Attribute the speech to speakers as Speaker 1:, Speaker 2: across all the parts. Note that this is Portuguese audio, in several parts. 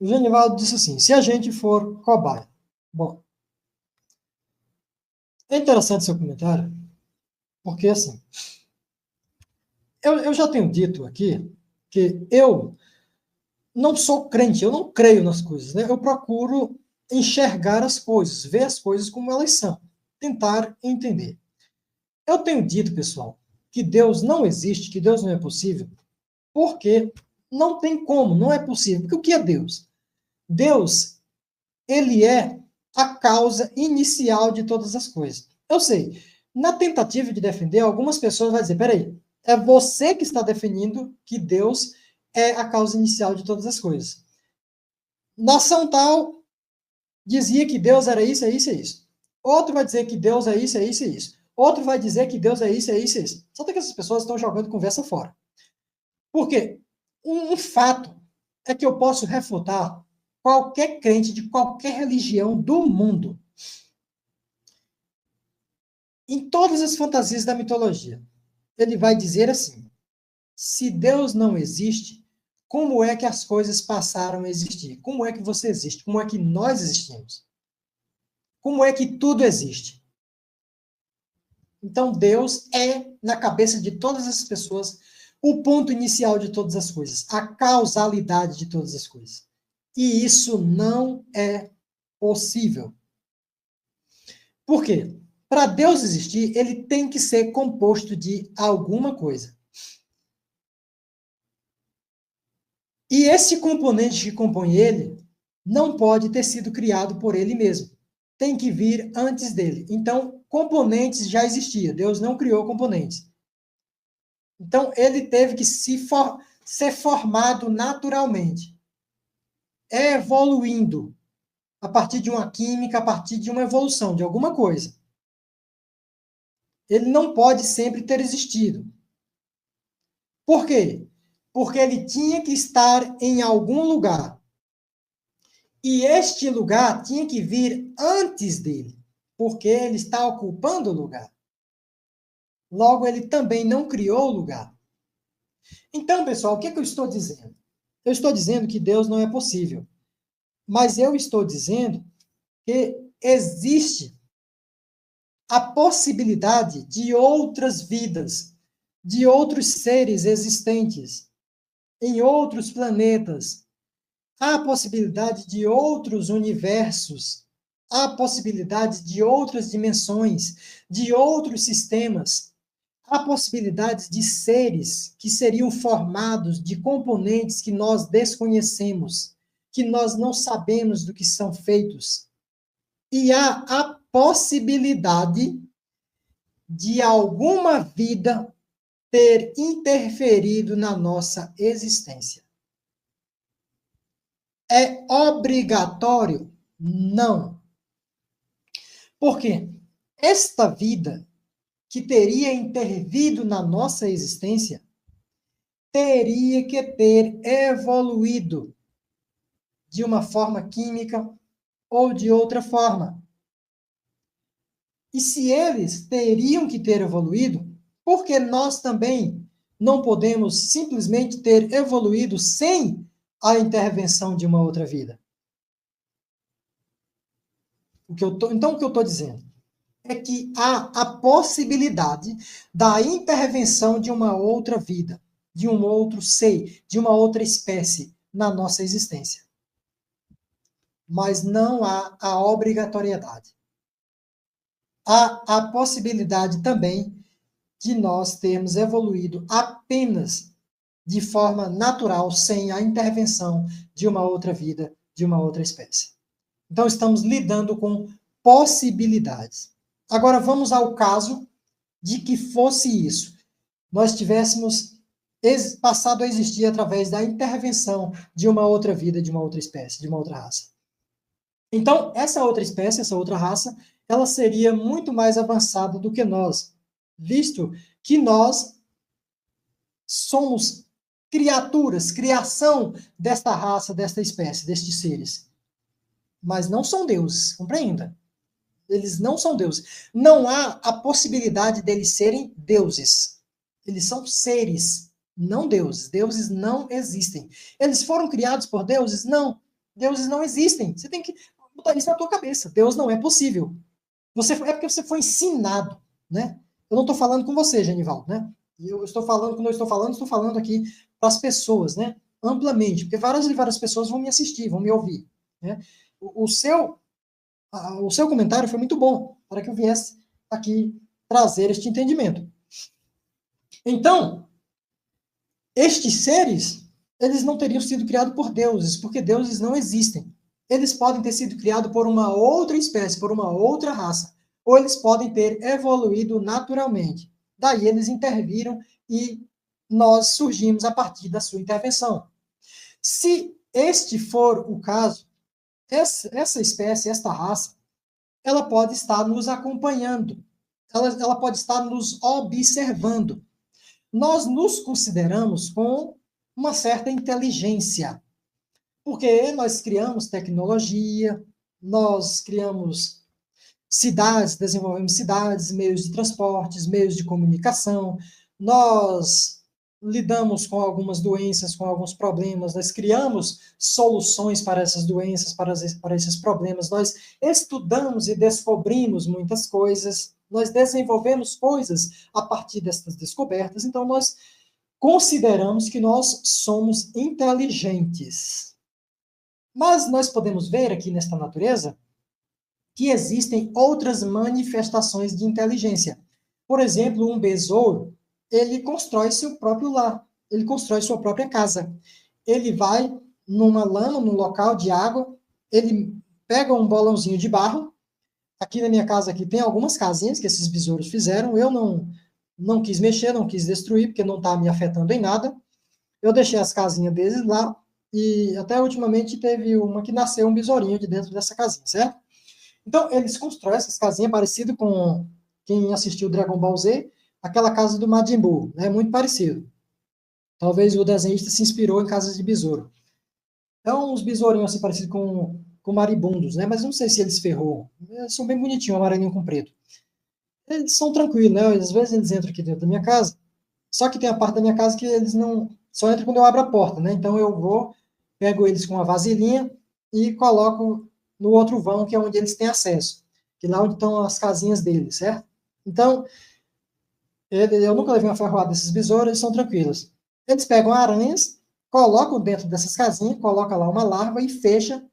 Speaker 1: O Genivaldo disse assim, se a gente for cobaia. Bom, é interessante seu comentário, porque assim, eu já tenho dito aqui que eu não sou crente, eu não creio nas coisas, né? Eu procuro enxergar as coisas, ver as coisas como elas são, tentar entender. Eu tenho dito, pessoal, que Deus não existe, que Deus não é possível, porque não tem como, não é possível. Porque o que é Deus? Deus, ele é a causa inicial de todas as coisas. Eu sei, na tentativa de defender, algumas pessoas vão dizer, peraí, é você que está definindo que Deus é a causa inicial de todas as coisas. Nação tal dizia que Deus era isso, é isso, é isso. Outro vai dizer que Deus é isso, é isso, é isso. Outro vai dizer que Deus é isso, é isso, é isso. Só que essas pessoas estão jogando conversa fora. Por quê? Um fato é que eu posso refutar qualquer crente de qualquer religião do mundo, em todas as fantasias da mitologia. Ele vai dizer assim: se Deus não existe, como é que as coisas passaram a existir? Como é que você existe? Como é que nós existimos? Como é que tudo existe? Então, Deus é, na cabeça de todas as pessoas, o ponto inicial de todas as coisas, a causalidade de todas as coisas. E isso não é possível. Por quê? Para Deus existir, ele tem que ser composto de alguma coisa. E esse componente que compõe ele não pode ter sido criado por ele mesmo. Tem que vir antes dele. Então, componentes já existiam. Deus não criou componentes. Então, ele teve que ser formado naturalmente, evoluindo, a partir de uma química, a partir de uma evolução, de alguma coisa. Ele não pode sempre ter existido. Por quê? Porque ele tinha que estar em algum lugar. E este lugar tinha que vir antes dele, porque ele está ocupando o lugar. Logo, ele também não criou o lugar. Então, pessoal, o que eu estou dizendo? Eu estou dizendo que Deus não é possível. Mas eu estou dizendo que existe a possibilidade de outras vidas, de outros seres existentes em outros planetas. Há a possibilidade de outros universos, há a possibilidade de outras dimensões, de outros sistemas. Há possibilidades de seres que seriam formados de componentes que nós desconhecemos, que nós não sabemos do que são feitos. E há a possibilidade de alguma vida ter interferido na nossa existência. É obrigatório? Não. Por quê? Esta vida que teria intervido na nossa existência teria que ter evoluído de uma forma química ou de outra forma. E se eles teriam que ter evoluído, por que nós também não podemos simplesmente ter evoluído sem a intervenção de uma outra vida? Então, o que eu estou dizendo é que há a possibilidade da intervenção de uma outra vida, de um outro ser, de uma outra espécie na nossa existência. Mas não há a obrigatoriedade. Há a possibilidade também de nós termos evoluído apenas de forma natural, sem a intervenção de uma outra vida, de uma outra espécie. Então, estamos lidando com possibilidades. Agora, vamos ao caso de que fosse isso. Nós tivéssemos passado a existir através da intervenção de uma outra vida, de uma outra espécie, de uma outra raça. Então, essa outra espécie, essa outra raça, ela seria muito mais avançada do que nós, visto que nós somos criaturas, criação desta raça, desta espécie, destes seres. Mas não são deuses, compreenda. Eles não são deuses. Não há a possibilidade deles serem deuses. Eles são seres, não deuses. Deuses não existem. Eles foram criados por deuses? Não. Deuses não existem. Você tem que botar isso na tua cabeça. Deus não é possível. É porque você foi ensinado, né? Eu não estou falando com você, Genival, né? Eu estou falando, quando eu estou falando aqui para as pessoas, né? Amplamente, porque várias e várias pessoas vão me assistir, vão me ouvir, né? O seu comentário foi muito bom para que eu viesse aqui trazer este entendimento. Então, estes seres, eles não teriam sido criados por deuses, porque deuses não existem. Eles podem ter sido criados por uma outra espécie, por uma outra raça, ou eles podem ter evoluído naturalmente. Daí eles interviram e nós surgimos a partir da sua intervenção. Se este for o caso, essa espécie, esta raça, ela pode estar nos acompanhando, ela pode estar nos observando. Nós nos consideramos com uma certa inteligência, porque nós criamos tecnologia, nós criamos cidades, desenvolvemos cidades, meios de transportes, meios de comunicação, nós lidamos com algumas doenças, com alguns problemas, nós criamos soluções para essas doenças, para esses problemas, nós estudamos e descobrimos muitas coisas, nós desenvolvemos coisas a partir dessas descobertas, então nós consideramos que nós somos inteligentes. Mas nós podemos ver aqui nesta natureza que existem outras manifestações de inteligência. Por exemplo, um besouro, ele constrói seu próprio lar, ele constrói sua própria casa. Ele vai numa lama, num local de água, ele pega um bolãozinho de barro. Aqui na minha casa aqui tem algumas casinhas que esses besouros fizeram. Eu não quis mexer, não quis destruir, porque não está me afetando em nada. Eu deixei as casinhas deles lá e até ultimamente teve uma que nasceu um besourinho de dentro dessa casinha, certo? Então, eles constroem essas casinhas parecidas com quem assistiu Dragon Ball Z, aquela casa do Majin Buu, né? Muito parecido. Talvez o desenhista se inspirou em casas de besouro. Então, uns besourinhos assim parecidos com maribundos, né? Mas não sei se eles ferrou. Eles são bem bonitinhos, amarelinho com preto. Eles são tranquilos, né? Às vezes eles entram aqui dentro da minha casa. Só que tem a parte da minha casa que eles não... Só entram quando eu abro a porta, né? Então, eu vou, pego eles com uma vasilhinha e coloco no outro vão, que é onde eles têm acesso, que é lá onde estão as casinhas deles, certo? Então, eu nunca levei uma ferroada desses besouros, eles são tranquilos. Eles pegam aranhas, colocam dentro dessas casinhas, colocam lá uma larva e fecha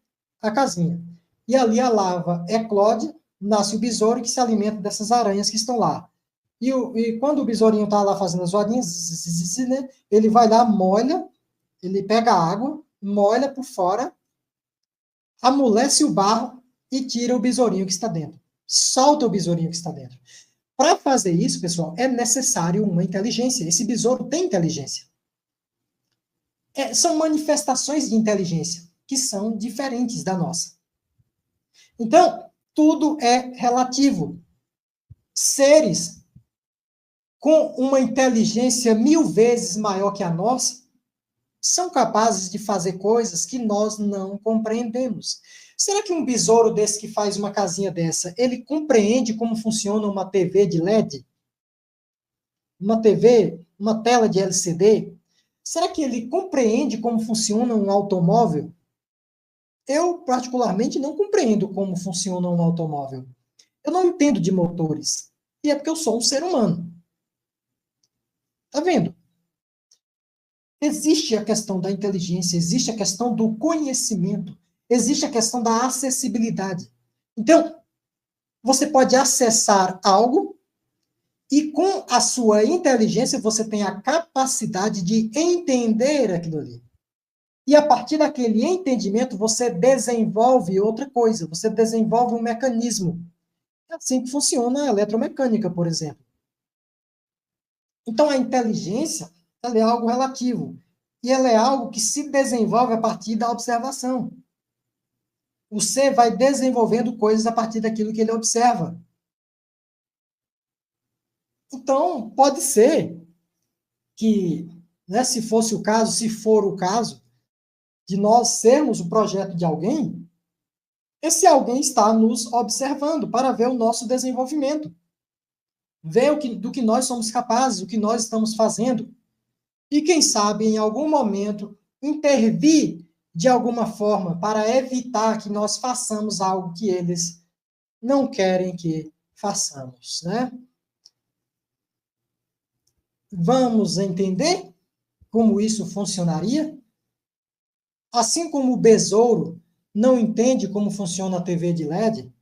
Speaker 1: a casinha. E ali a larva eclode, nasce o besouro que se alimenta dessas aranhas que estão lá. E quando o besourinho está lá fazendo as rodinhas, né, ele vai lá, molha, ele pega a água, molha por fora, amolece o barro e tira o besourinho que está dentro. Solta o besourinho que está dentro. Para fazer isso, pessoal, é necessário uma inteligência. Esse besouro tem inteligência. São manifestações de inteligência que são diferentes da nossa. Então, tudo é relativo. Seres com uma inteligência 1000 vezes maior que a nossa são capazes de fazer coisas que nós não compreendemos. Será que um besouro desse que faz uma casinha dessa, ele compreende como funciona uma TV de LED? Uma TV, uma tela de LCD? Será que ele compreende como funciona um automóvel? Eu, particularmente, não compreendo como funciona um automóvel. Eu não entendo de motores. E é porque eu sou um ser humano. Tá vendo? Existe a questão da inteligência, existe a questão do conhecimento, existe a questão da acessibilidade. Então, você pode acessar algo e com a sua inteligência você tem a capacidade de entender aquilo ali. E a partir daquele entendimento você desenvolve outra coisa, você desenvolve um mecanismo. É assim que funciona a eletromecânica, por exemplo. Então a inteligência, ela é algo relativo. E ela é algo que se desenvolve a partir da observação. O ser vai desenvolvendo coisas a partir daquilo que ele observa. Então, pode ser que, né, se fosse o caso, se for o caso, de nós sermos o projeto de alguém, esse alguém está nos observando para ver o nosso desenvolvimento. Ver do que nós somos capazes, o que nós estamos fazendo. E quem sabe, em algum momento, intervir de alguma forma, para evitar que nós façamos algo que eles não querem que façamos, né? Vamos entender como isso funcionaria? Assim como o besouro não entende como funciona a TV de LED,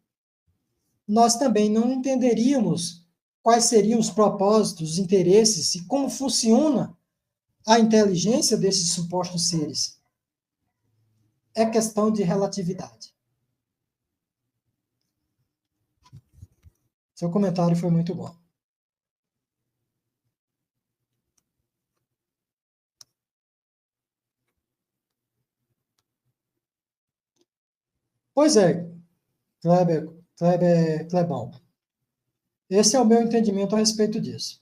Speaker 1: nós também não entenderíamos quais seriam os propósitos, os interesses e como funciona a inteligência desses supostos seres. É questão de relatividade. Seu comentário foi muito bom. Pois é, Clebão. Esse é o meu entendimento a respeito disso.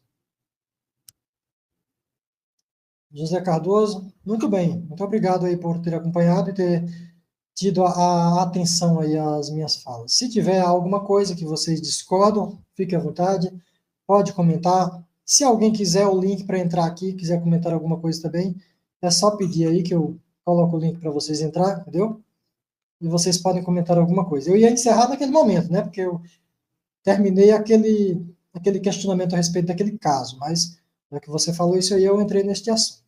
Speaker 1: José Cardoso, muito bem. Muito obrigado aí por ter acompanhado e ter tido a atenção aí às minhas falas. Se tiver alguma coisa que vocês discordam, fique à vontade, pode comentar. Se alguém quiser o link para entrar aqui, quiser comentar alguma coisa também, é só pedir aí que eu coloco o link para vocês entrar, entendeu? E vocês podem comentar alguma coisa. Eu ia encerrar naquele momento, né? Porque eu terminei aquele questionamento a respeito daquele caso, mas já que você falou isso aí, eu entrei neste assunto.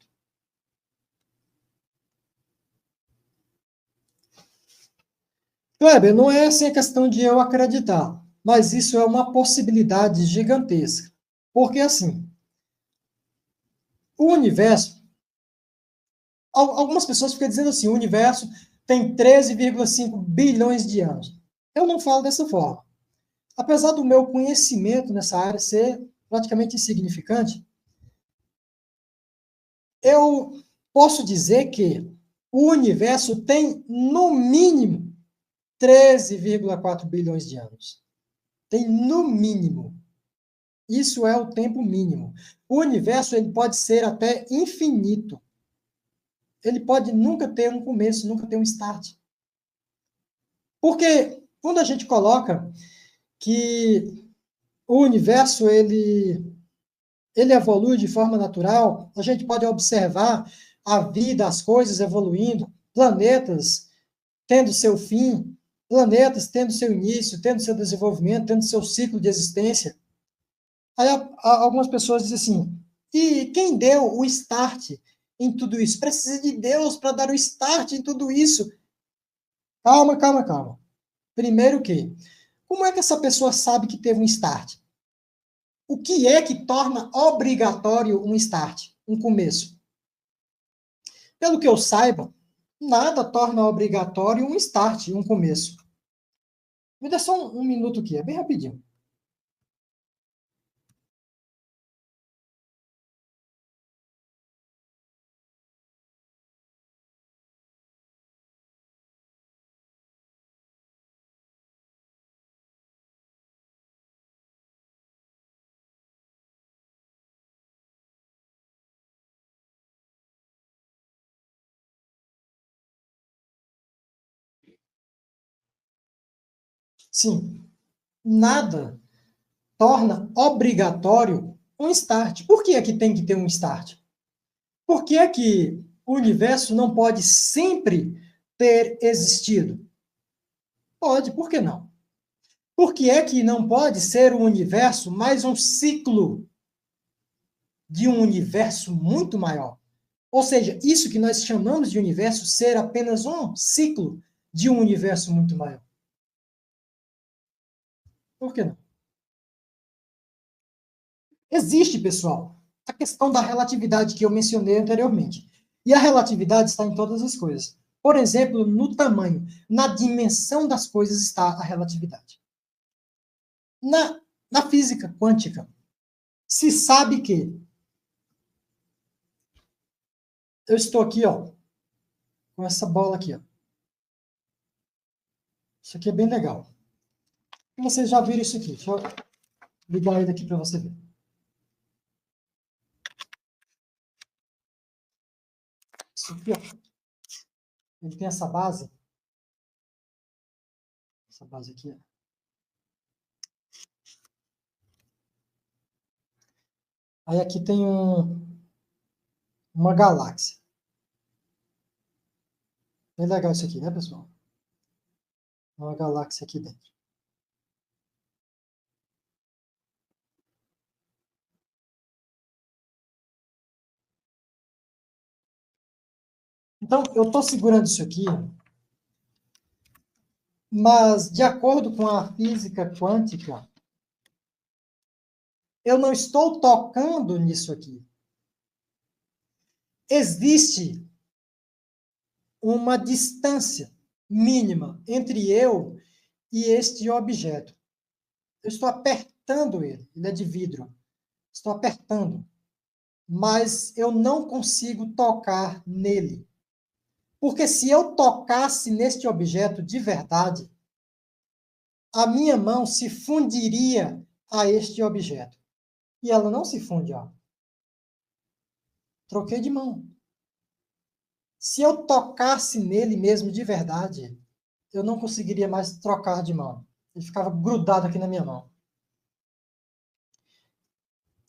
Speaker 1: Kleber, não é assim a questão de eu acreditar, mas isso é uma possibilidade gigantesca. Porque, assim, o universo, algumas pessoas ficam dizendo assim, o universo tem 13,5 bilhões de anos. Eu não falo dessa forma. Apesar do meu conhecimento nessa área ser praticamente insignificante, eu posso dizer que o universo tem, no mínimo, 13,4 bilhões de anos. Tem, no mínimo. Isso é o tempo mínimo. O universo ele pode ser até infinito. Ele pode nunca ter um começo, nunca ter um start. Porque quando a gente coloca que o universo ele evolui de forma natural, a gente pode observar a vida, as coisas evoluindo, planetas tendo seu fim, planetas tendo seu início, tendo seu desenvolvimento, tendo seu ciclo de existência. Aí algumas pessoas dizem assim, e quem deu o start em tudo isso? Precisa de Deus para dar o start em tudo isso. Calma, calma, calma. Primeiro que, como é que essa pessoa sabe que teve um start? O que é que torna obrigatório um start, um começo? Pelo que eu saiba, nada torna obrigatório um start, um começo. Me dá só um minuto aqui, é bem rapidinho. Sim, nada torna obrigatório um start. Por que é que tem que ter um start? Por que é que o universo não pode sempre ter existido? Pode, por que não? Por que é que não pode ser o universo mais um ciclo de um universo muito maior? Ou seja, isso que nós chamamos de universo ser apenas um ciclo de um universo muito maior. Por que não? Existe, pessoal, a questão da relatividade que eu mencionei anteriormente. E a relatividade está em todas as coisas. Por exemplo, no tamanho, na dimensão das coisas está a relatividade. Na física quântica, se sabe que eu estou aqui, ó, com essa bola aqui, ó. Isso aqui é bem legal. Vocês já viram isso aqui. Deixa eu ligar ele aqui para você ver. Isso aqui, ó. Ele tem essa base. Essa base aqui, ó. Aí aqui tem uma galáxia. Bem legal isso aqui, né, pessoal? Uma galáxia aqui dentro. Então, eu estou segurando isso aqui, mas, de acordo com a física quântica, eu não estou tocando nisso aqui. Existe uma distância mínima entre eu e este objeto. Eu estou apertando ele, ele é de vidro. Estou apertando, mas eu não consigo tocar nele. Porque se eu tocasse neste objeto de verdade, a minha mão se fundiria a este objeto. E ela não se funde, ó. Troquei de mão. Se eu tocasse nele mesmo de verdade, eu não conseguiria mais trocar de mão. Ele ficava grudado aqui na minha mão.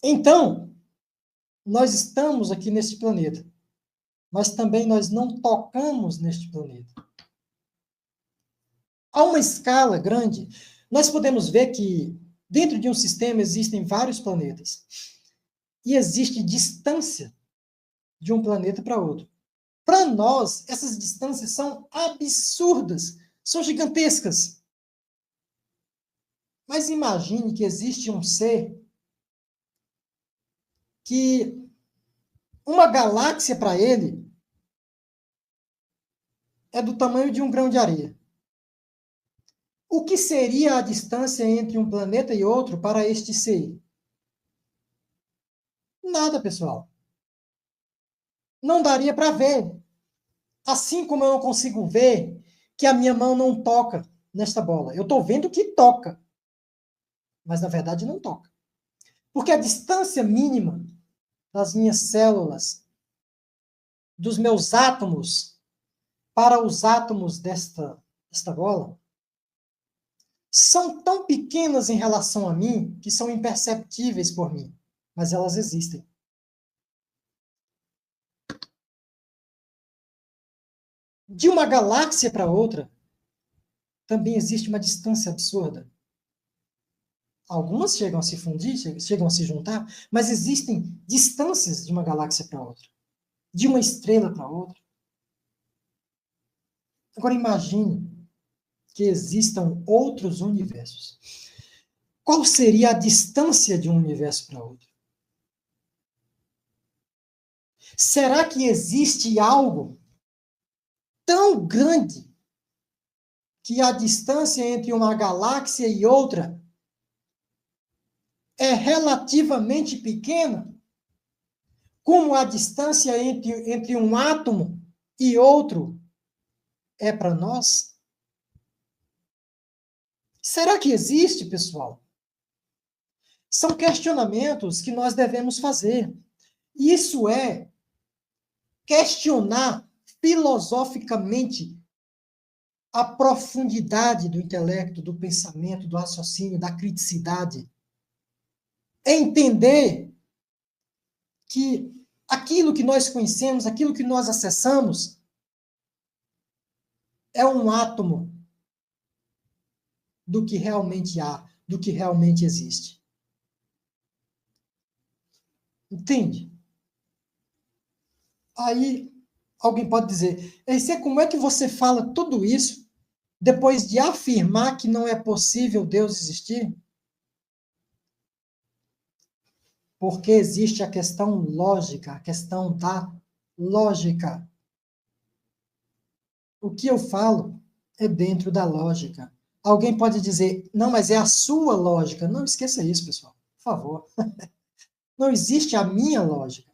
Speaker 1: Então, nós estamos aqui neste planeta, mas também nós não tocamos neste planeta. A uma escala grande, nós podemos ver que dentro de um sistema existem vários planetas. E existe distância de um planeta para outro. Para nós, essas distâncias são absurdas, são gigantescas. Mas imagine que existe um ser que uma galáxia para ele é do tamanho de um grão de areia. O que seria a distância entre um planeta e outro para este ser? Nada, pessoal. Não daria para ver. Assim como eu não consigo ver que a minha mão não toca nesta bola. Eu estou vendo que toca, mas na verdade não toca. Porque a distância mínima das minhas células, dos meus átomos, para os átomos desta bola, são tão pequenas em relação a mim que são imperceptíveis por mim, mas elas existem. De uma galáxia para outra, também existe uma distância absurda. Algumas chegam a se fundir, chegam a se juntar, mas existem distâncias de uma galáxia para outra, de uma estrela para outra. Agora imagine que existam outros universos. Qual seria a distância de um universo para outro? Será que existe algo tão grande que a distância entre uma galáxia e outra é relativamente pequena, como a distância entre um átomo e outro é para nós? Será que existe, pessoal? São questionamentos que nós devemos fazer. Isso é questionar filosoficamente a profundidade do intelecto, do pensamento, do raciocínio, da criticidade. É entender que aquilo que nós conhecemos, aquilo que nós acessamos, é um átomo do que realmente há, do que realmente existe. Entende? Aí alguém pode dizer, EC, como é que você fala tudo isso depois de afirmar que não é possível Deus existir? Porque existe a questão lógica, a questão da lógica. O que eu falo é dentro da lógica. Alguém pode dizer, não, mas é a sua lógica. Não esqueça isso, pessoal. Por favor. Não existe a minha lógica.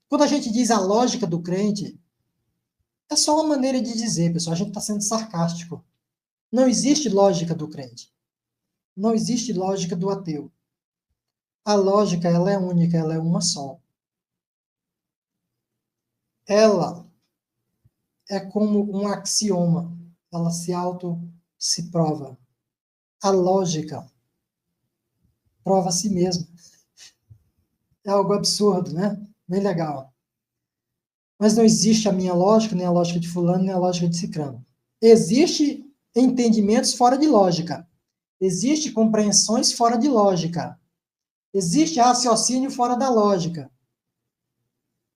Speaker 1: Quando a gente diz a lógica do crente, é só uma maneira de dizer, pessoal. A gente está sendo sarcástico. Não existe lógica do crente. Não existe lógica do ateu. A lógica, ela é única, ela é uma só. Ela é como um axioma. Ela se prova. A lógica prova a si mesma. É algo absurdo, né? Bem legal. Mas não existe a minha lógica, nem a lógica de fulano, nem a lógica de cicrano. Existe entendimentos fora de lógica. Existe compreensões fora de lógica. Existe raciocínio fora da lógica.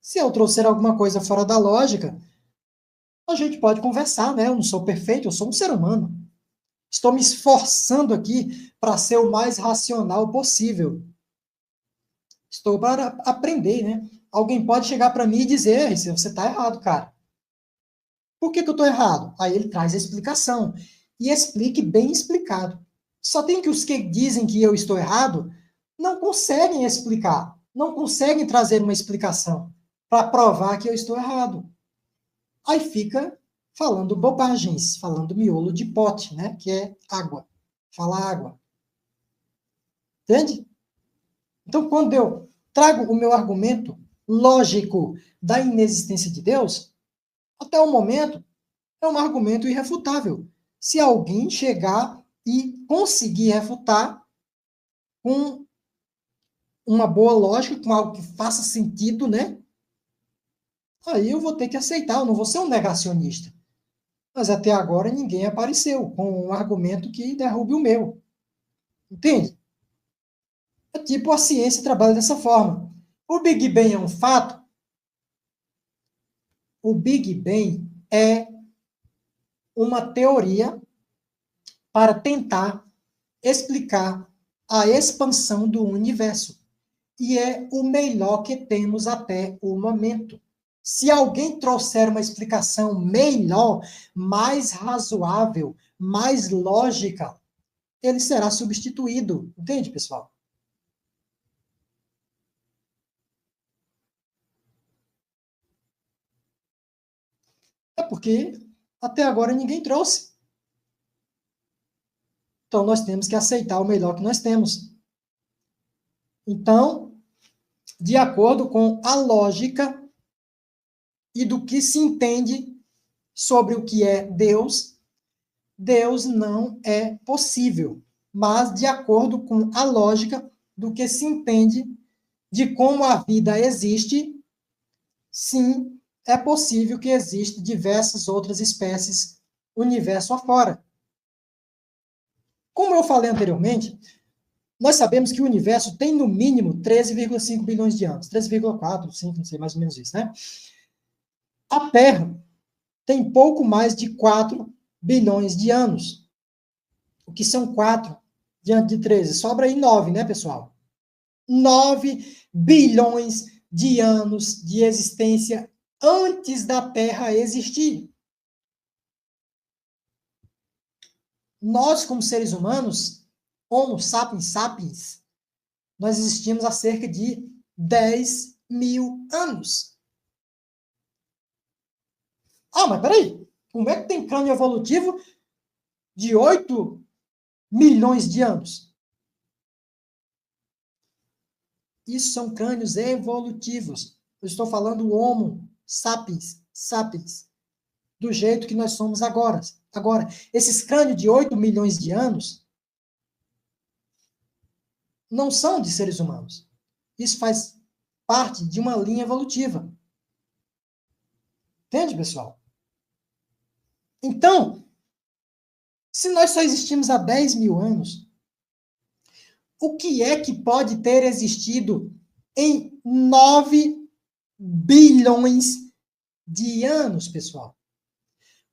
Speaker 1: Se eu trouxer alguma coisa fora da lógica, a gente pode conversar, né? Eu não sou perfeito, eu sou um ser humano. Estou me esforçando aqui para ser o mais racional possível. Estou para aprender, né? Alguém pode chegar para mim e dizer, você está errado, cara. Por que eu estou errado? Aí ele traz a explicação. E explique bem explicado. Só tem que os que dizem que eu estou errado não conseguem explicar, não conseguem trazer uma explicação para provar que eu estou errado. Aí fica falando bobagens, falando miolo de pote, né? Que é água. Fala água. Entende? Então, quando eu trago o meu argumento lógico da inexistência de Deus, até o momento é um argumento irrefutável. Se alguém chegar e conseguir refutar com uma boa lógica, com algo que faça sentido, né? Aí eu vou ter que aceitar, eu não vou ser um negacionista. Mas até agora ninguém apareceu com um argumento que derrube o meu. Entende? É tipo a ciência trabalha dessa forma. O Big Bang é um fato? O Big Bang é uma teoria para tentar explicar a expansão do universo. E é o melhor que temos até o momento. Se alguém trouxer uma explicação melhor, mais razoável, mais lógica, ele será substituído. Entende, pessoal? É porque até agora ninguém trouxe. Então nós temos que aceitar o melhor que nós temos. Então, de acordo com a lógica e do que se entende sobre o que é Deus, Deus não é possível. Mas, de acordo com a lógica do que se entende de como a vida existe, sim, é possível que existam diversas outras espécies universo afora. Como eu falei anteriormente, nós sabemos que o universo tem no mínimo 13,5 bilhões de anos. 13,4, 5, não sei, mais ou menos isso, né? A Terra tem pouco mais de 4 bilhões de anos. O que são 4 diante de 13? Sobra aí 9, né, pessoal? 9 bilhões de anos de existência antes da Terra existir. Nós, como seres humanos, Homo sapiens sapiens, nós existimos há cerca de 10 mil anos. Ah, mas peraí, como é que tem crânio evolutivo de 8 milhões de anos? Isso são crânios evolutivos. Eu estou falando Homo sapiens sapiens, do jeito que nós somos agora. Agora, esses crânios de 8 milhões de anos não são de seres humanos. Isso faz parte de uma linha evolutiva. Entende, pessoal? Então, se nós só existimos há 10 mil anos, o que é que pode ter existido em 9 bilhões de anos, pessoal?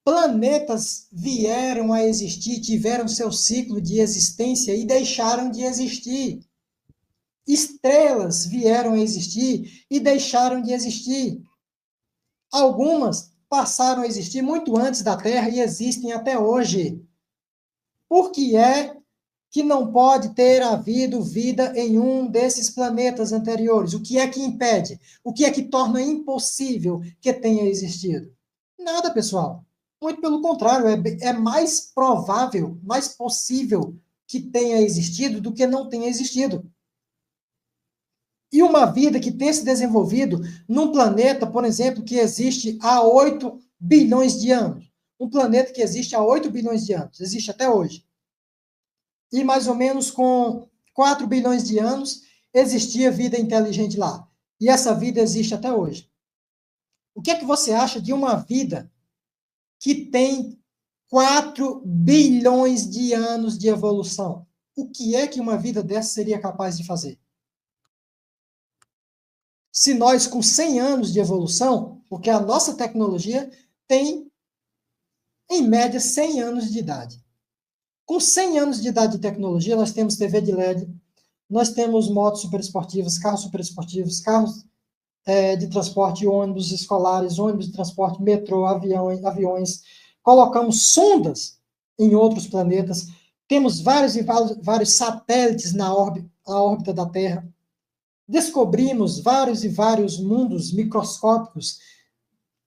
Speaker 1: Planetas vieram a existir, tiveram seu ciclo de existência e deixaram de existir. Estrelas vieram a existir e deixaram de existir. Algumas passaram a existir muito antes da Terra e existem até hoje. Por que é que não pode ter havido vida em um desses planetas anteriores? O que é que impede? O que é que torna impossível que tenha existido? Nada, pessoal. Muito pelo contrário, é mais provável, mais possível que tenha existido do que não tenha existido. E uma vida que tenha se desenvolvido num planeta, por exemplo, que existe há 8 bilhões de anos. Um planeta que existe há 8 bilhões de anos, existe até hoje. E mais ou menos com 4 bilhões de anos existia vida inteligente lá. E essa vida existe até hoje. O que é que você acha de uma vida que tem 4 bilhões de anos de evolução? O que é que uma vida dessa seria capaz de fazer? Se nós, com 100 anos de evolução, porque a nossa tecnologia tem, em média, 100 anos de idade. Com 100 anos de idade de tecnologia, nós temos TV de LED, nós temos motos superesportivas, carros de transporte, ônibus escolares, ônibus de transporte, metrô, aviões. Colocamos sondas em outros planetas, temos vários satélites na órbita da Terra. Descobrimos vários e vários mundos microscópicos,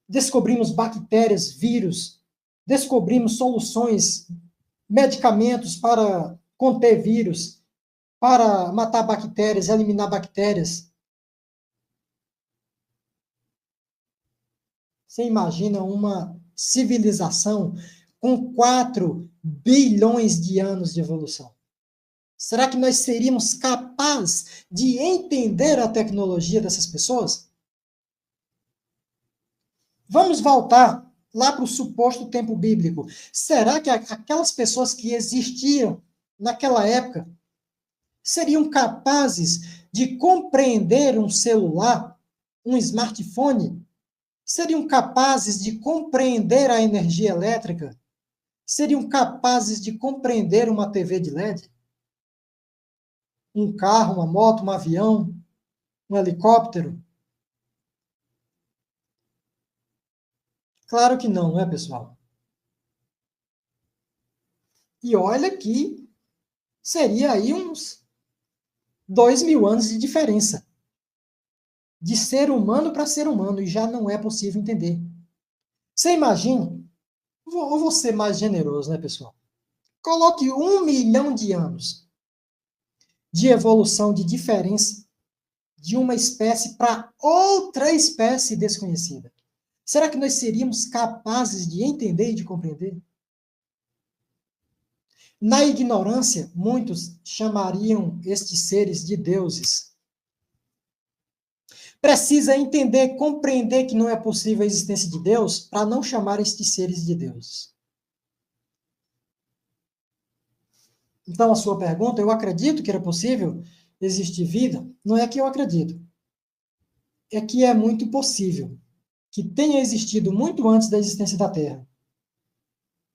Speaker 1: descobrimos bactérias, vírus, descobrimos soluções, medicamentos para conter vírus, para matar bactérias, eliminar bactérias. Você imagina uma civilização com 4 bilhões de anos de evolução? Será que nós seríamos capazes de entender a tecnologia dessas pessoas? Vamos voltar lá para o suposto tempo bíblico. Será que aquelas pessoas que existiam naquela época seriam capazes de compreender um celular, um smartphone? Seriam capazes de compreender a energia elétrica? Seriam capazes de compreender uma TV de LED? Um carro, uma moto, um avião, um helicóptero? Claro que não, não é, pessoal? E olha que seria aí uns 2.000 anos de diferença de ser humano para ser humano, e já não é possível entender. Você imagina, eu vou ser mais generoso, né, pessoal? Coloque 1 milhão de anos de evolução, de diferença de uma espécie para outra espécie desconhecida. Será que nós seríamos capazes de entender e de compreender? Na ignorância, muitos chamariam estes seres de deuses. Precisa entender, compreender que não é possível a existência de Deus para não chamar estes seres de deuses. Então, a sua pergunta, eu acredito que era possível existir vida? Não é que eu acredito. É que é muito possível que tenha existido muito antes da existência da Terra.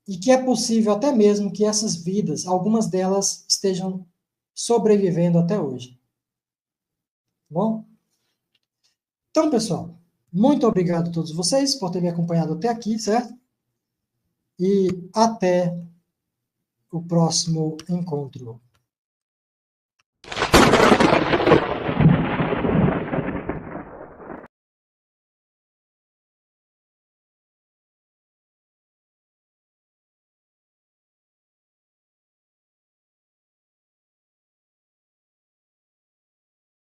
Speaker 1: E que é possível até mesmo que essas vidas, algumas delas, estejam sobrevivendo até hoje. Bom? Então, pessoal, muito obrigado a todos vocês por terem me acompanhado até aqui, certo? E até o próximo encontro.